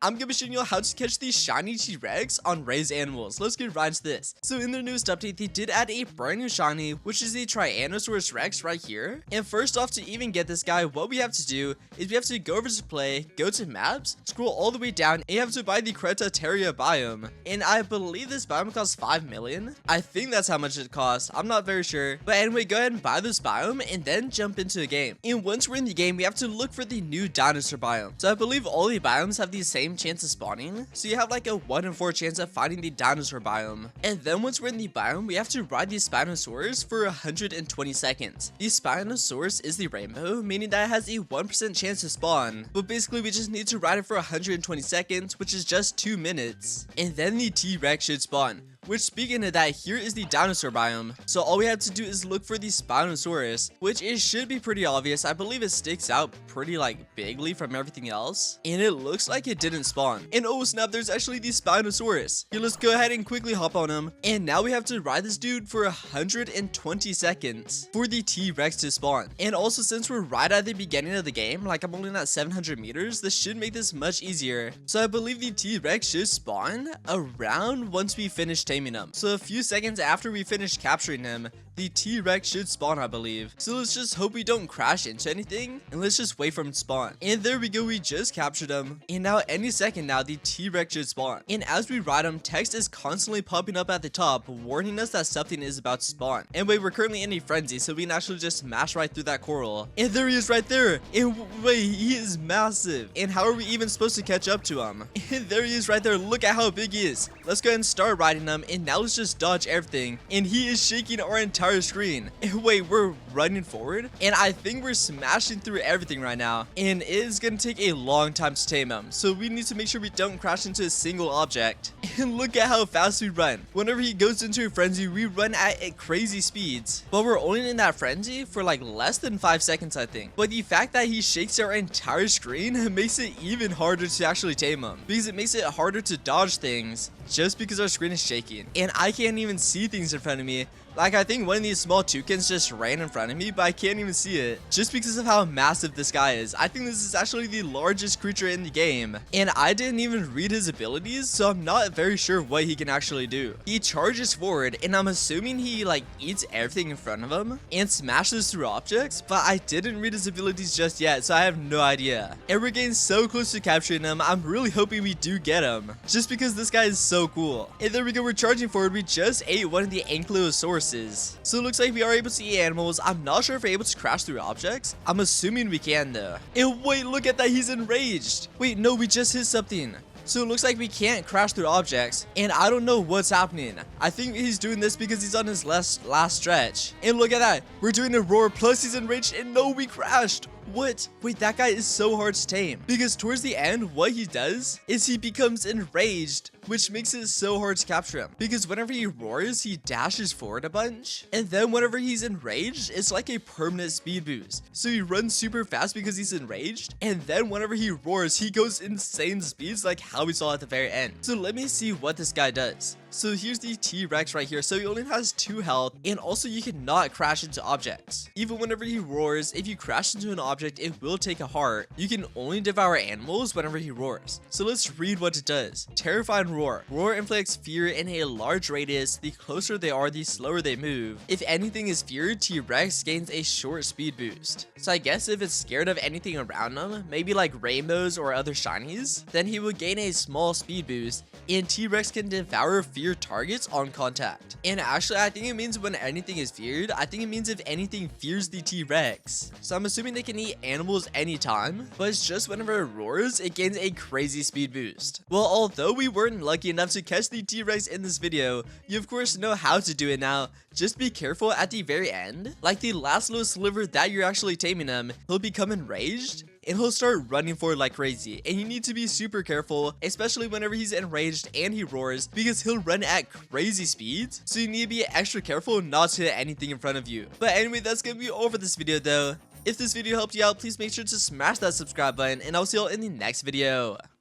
I'm gonna be showing you how to catch these shiny T-Rex on raised animals. Let's get right into this. So in their newest update, they did add a brand new shiny, which is the Tyrannosaurus Rex right here. And first off, to even get this guy, what we have to do is we have to go over to play, go to maps, scroll all the way down, and you have to buy the Kingkade biome. And I believe this biome costs 5 million. I think that's how much it costs. I'm not very sure. But anyway, go ahead and buy this biome and then jump into the game. And once we're in the game, we have to look for the new dinosaur biome. So I believe all the biomes have the same chance of spawning. So you have like a 1 in 4 chance of finding the dinosaur biome. And then once we're in the biome, we have to ride the Spinosaurus for 120 seconds. The Spinosaurus is the rainbow, meaning that it has a 1% chance to spawn. But basically, we just need to ride it for 120 seconds, which is just 2 minutes. And then the T-Rex should spawn. Which, speaking of that, here is the dinosaur biome. So all we have to do is look for the Spinosaurus, which it should be pretty obvious. I believe it sticks out pretty like bigly from everything else. And it looks like it didn't spawn. And oh snap, there's actually the Spinosaurus. Here, let's go ahead and quickly hop on him. And now we have to ride this dude for 120 seconds for the T-Rex to spawn. And also, since we're right at the beginning of the game, like I'm only at 700 meters, this should make this much easier. So I believe the T-Rex should spawn around once we finish taming him. So a few seconds after we finish capturing him, the T-Rex should spawn, I believe. So let's just hope we don't crash into anything, and let's just wait for him to spawn. And there we go, we just captured him. And now any second now, the T-Rex should spawn. And as we ride him, text is constantly popping up at the top, warning us that something is about to spawn. And wait, we're currently in a frenzy, so we can actually just smash right through that coral. And there he is right there. And wait, he is massive. And how are we even supposed to catch up to him? And there he is right there. Look at how big he is. Let's go ahead and start riding him. And now let's just dodge everything. And he is shaking our entire screen. And wait, we're running forward, and I think we're smashing through everything right now, and it is gonna take a long time to tame him, so we need to make sure we don't crash into a single object. And look at how fast we run. Whenever he goes into a frenzy, we run at crazy speeds, but we're only in that frenzy for like less than 5 seconds, I think. But the fact that he shakes our entire screen makes it even harder to actually tame him, because it makes it harder to dodge things just because our screen is shaking, and I can't even see things in front of me. Like, I think one of these small toucans just ran in front of me, but I can't even see it just because of how massive this guy is. I think this is actually the largest creature in the game, and I didn't even read his abilities, so I'm not very sure what he can actually do. He charges forward, and I'm assuming he like eats everything in front of him and smashes through objects, but I didn't read his abilities just yet, so I have no idea. And we're getting so close to capturing him. I'm really hoping we do get him, just because this guy is so cool. And there we go, we're charging forward. We just ate one of the Ankylosaurus. So it looks like we are able to eat animals. I'm not sure if we're able to crash through objects. I'm assuming we can though. And wait, look at that, he's enraged. Wait, no, we just hit something. So it looks like we can't crash through objects, and I don't know what's happening. I think he's doing this because he's on his last stretch. And look at that, we're doing a roar, plus he's enraged, and no, we crashed. What? Wait, that guy is so hard to tame, because towards the end, what he does is he becomes enraged, which makes it so hard to capture him, because whenever he roars, he dashes forward a bunch, and then whenever he's enraged, it's like a permanent speed boost. So he runs super fast because he's enraged, and then whenever he roars, he goes insane speeds like how we saw at the very end. So let me see what this guy does. So here's the T-Rex right here. So he only has 2 health, and also you cannot crash into objects. Even whenever he roars, if you crash into an object, it will take a heart. You can only devour animals whenever he roars. So let's read what it does. Terrifying roar. Roar inflicts fear in a large radius. The closer they are, the slower they move. If anything is feared, T-Rex gains a short speed boost. So I guess if it's scared of anything around him, maybe like rainbows or other shinies, then he would gain a small speed boost, and T-Rex can devour fear targets on contact. And actually, I think it means when anything is feared, I think it means if anything fears the T-Rex. So I'm assuming they can eat animals anytime, but it's just whenever it roars, it gains a crazy speed boost. Well, although we weren't lucky enough to catch the T-Rex in this video, you of course know how to do it now. Just be careful at the very end. Like the last little sliver that you're actually taming him, he'll become enraged, and he'll start running forward like crazy, and you need to be super careful, especially whenever he's enraged and he roars, because he'll run at crazy speeds, so you need to be extra careful not to hit anything in front of you. But anyway, that's gonna be all for this video though. If this video helped you out, please make sure to smash that subscribe button, and I'll see y'all in the next video.